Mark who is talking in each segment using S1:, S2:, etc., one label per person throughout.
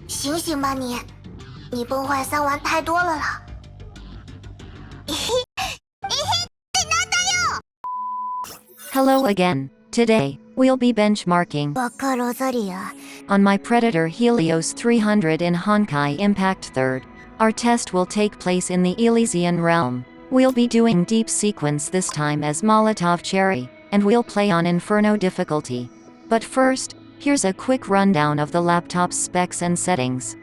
S1: 醒醒吧你，你崩坏3玩太多了啦。
S2: Hello again. Today, we'll be benchmarking
S1: Core Rozaliya
S2: on my Predator Helios 300 in Honkai Impact 3rd. Our test will take place in the Elysian Realm. We'll be doing deep sequence this time as Molotov Cherry, and we'll play on Inferno difficulty. But first, here's a quick rundown of the laptop's specs and settings.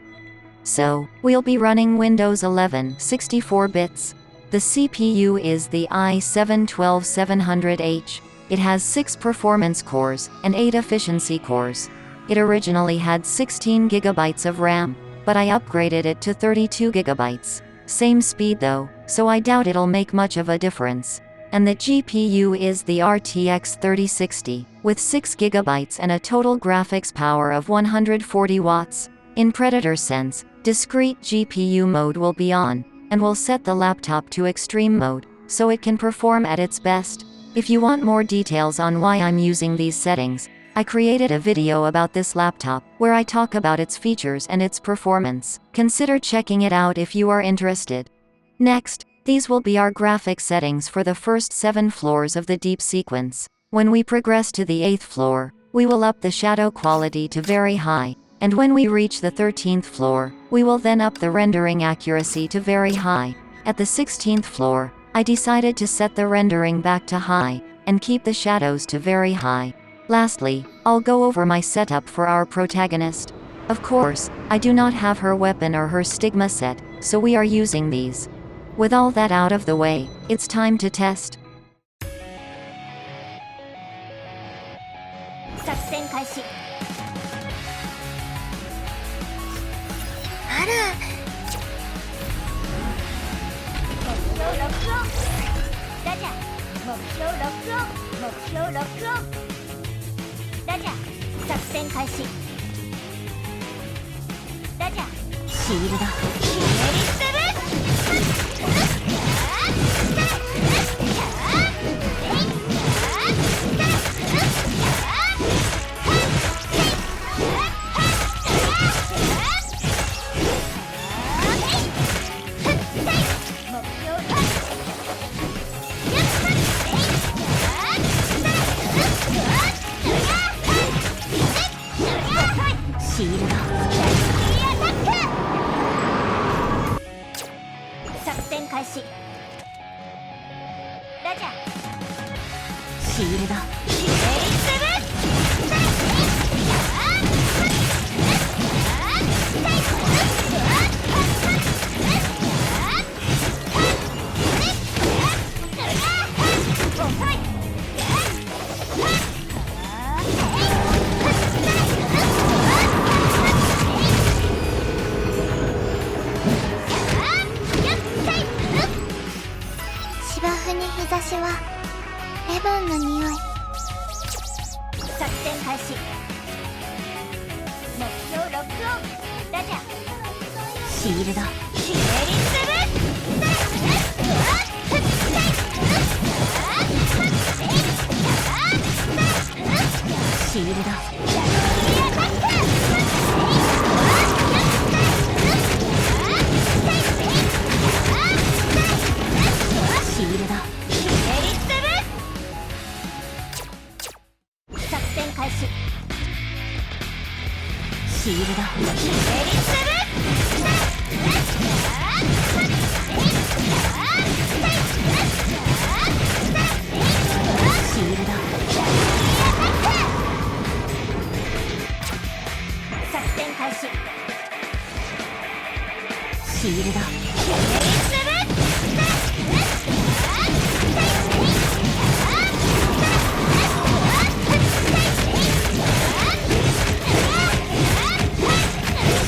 S2: So, we'll be running Windows 11 64 bits. The CPU is the i7-12700H. It has 6 performance cores and 8 efficiency cores. It originally had 16 GB of RAM, but I upgraded it to 32 GB. Same speed though, so I doubt it'll make much of a difference. And the GPU is the RTX 3060, with 6 GB and a total graphics power of 140 watts. In Predator sense, discrete GPU mode will be on, and will set the laptop to extreme mode, so it can perform at its best. If you want more details on why I'm using these settings, I created a video about this laptop, where I talk about its features and its performance. Consider checking it out if you are interested. Next, these will be our graphic settings for the first 7 floors of the deep sequence. When we progress to the 8th floor, we will up the shadow quality to very high, and when we reach the 13th floor, we will then up the rendering accuracy to very high. At the 16th floor, I decided to set the rendering back to high, and keep the shadows to very high. Lastly, I'll go over my setup for our protagonist. Of course, I do not have her weapon or her stigma set, so we are using these. With all that out of the way, it's time to test.
S1: 作戦開始。あら。目標ロックオン。ラジャー。目標ロックオン。目標ロックオン。ラジャー。作戦開始。ラジャー。シールド。ひねり捨てる。シールド。作戦開始。ラジャー。シールド。ひねり捨てる。芝生に日差しはレモンの匂い。作戦開始。目標ロックオン。ラジャー。シールド。ひねり捨てる。シールド。シールド。ひねり捨てる。作戦開始。シールド。ひねり捨てる。シールド。作戦開始。シールド。ひねり捨てる。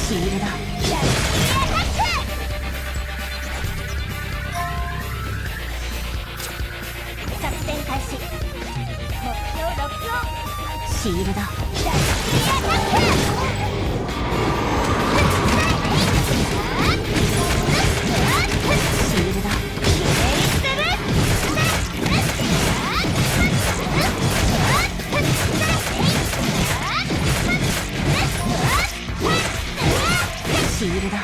S1: シールド。作戦開始。目標ロックオン。シールド。シールド。ひねり捨てる。シ
S2: シールだ。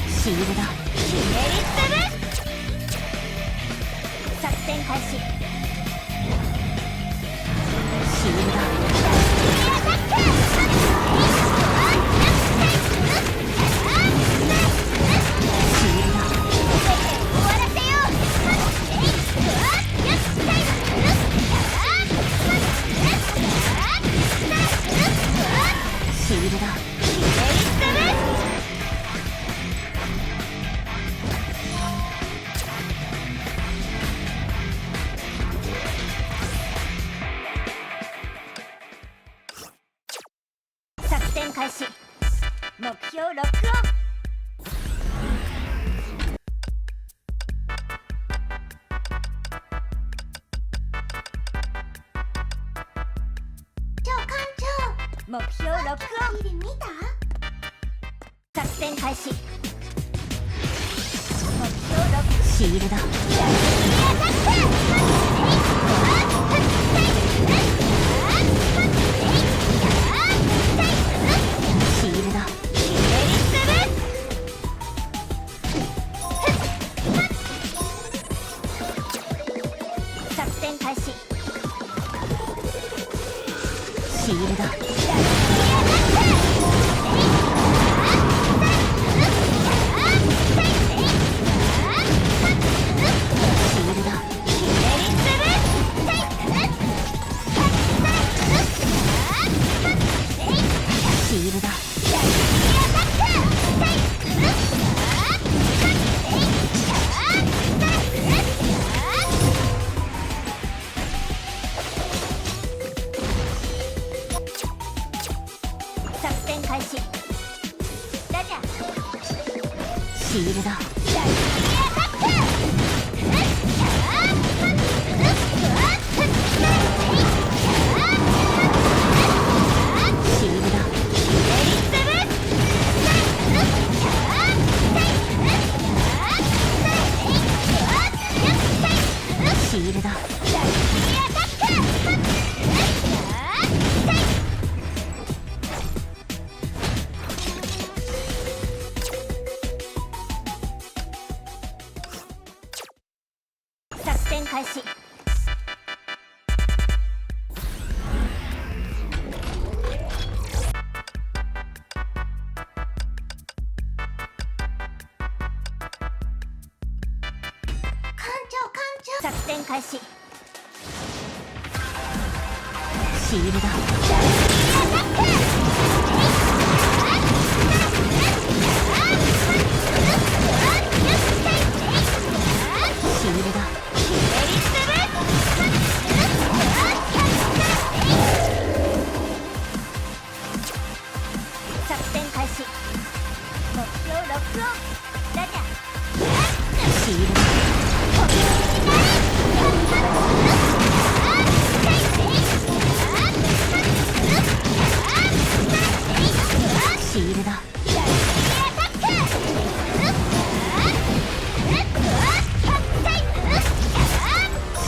S2: シールだ。
S1: 作戦開始。
S2: シールだ。シールだ。
S1: 作戦開始。目標ロックオン。目標ロックオン。作戦開始。目標ロック。
S2: シールだ。シールだ。
S1: 作戦開始。
S2: シールだ。シールだ。シールだ。
S1: 作戦開始。作戦開始。
S2: シールだ。シールだ。
S1: 作戦開始。目標ロックオン。ラジャー。
S2: シールだ。シールだ。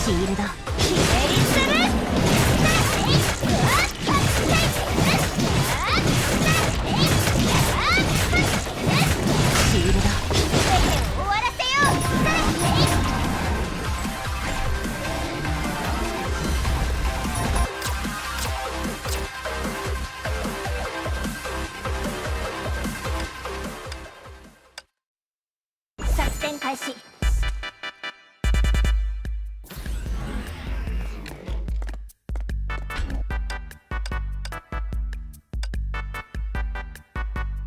S2: シールだ。シールだ。
S1: 終わらせよう。作戦開始。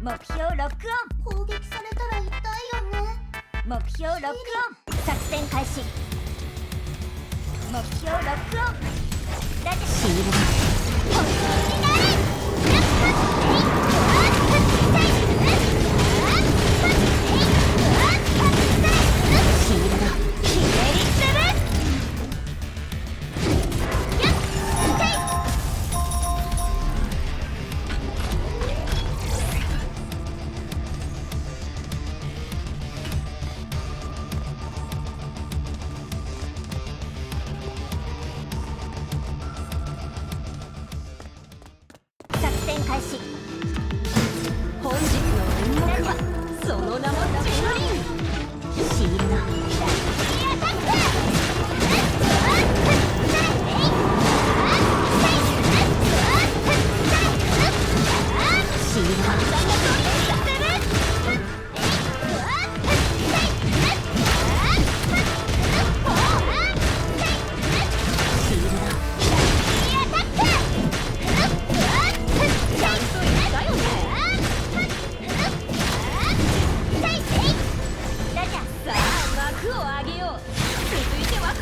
S1: 目標ロックオン。
S3: 攻撃されたら痛いよね。
S1: 目標ロックオン。作戦開始。目標ロックオン。ラジャー。
S2: シールだ。
S1: 本気になれ。
S2: シールだ。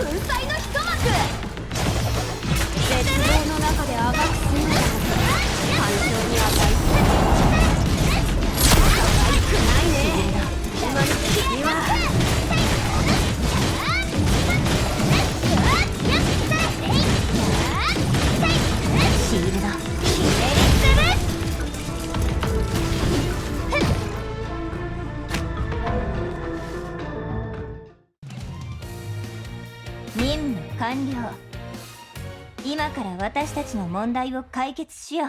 S1: 粉砕の一幕。絶望の中であがく姿が感情に値する。可愛くないね。今の君はシールドひねり任務完了。今から私たちの問題を解決しよう。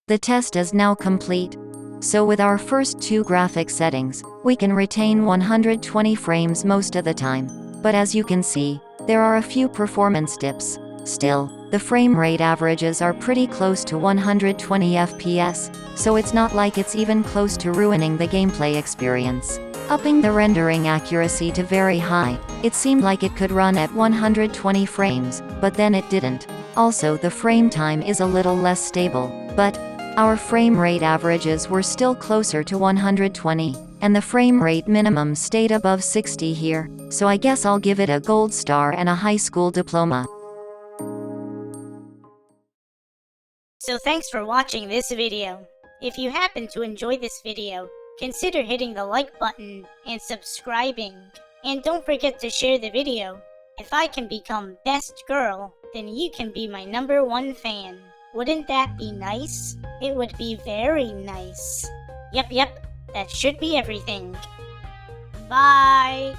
S2: The test is now complete. So with our first two graphic settings, we can retain 120 frames most of the time. But as you can see, there are a few performance dips. Still, the frame rate averages are pretty close to 120 FPS, so it's not like it's even close to ruining the gameplay experience. Upping the rendering accuracy to very high, it seemed like it could run at 120 frames, but then it didn't. Also, the frame time is a little less stable, but our frame rate averages were still closer to 120, and the frame rate minimum stayed above 60 here, so I guess I'll give it a gold star and a high school diploma.
S4: So thanks for watching this video. If you happen to enjoy this video, consider hitting the like button and subscribing. And don't forget to share the video. If I can become best girl, then you can be my #1 fan. Wouldn't that be nice? It would be very nice. Yep, that should be everything. Bye!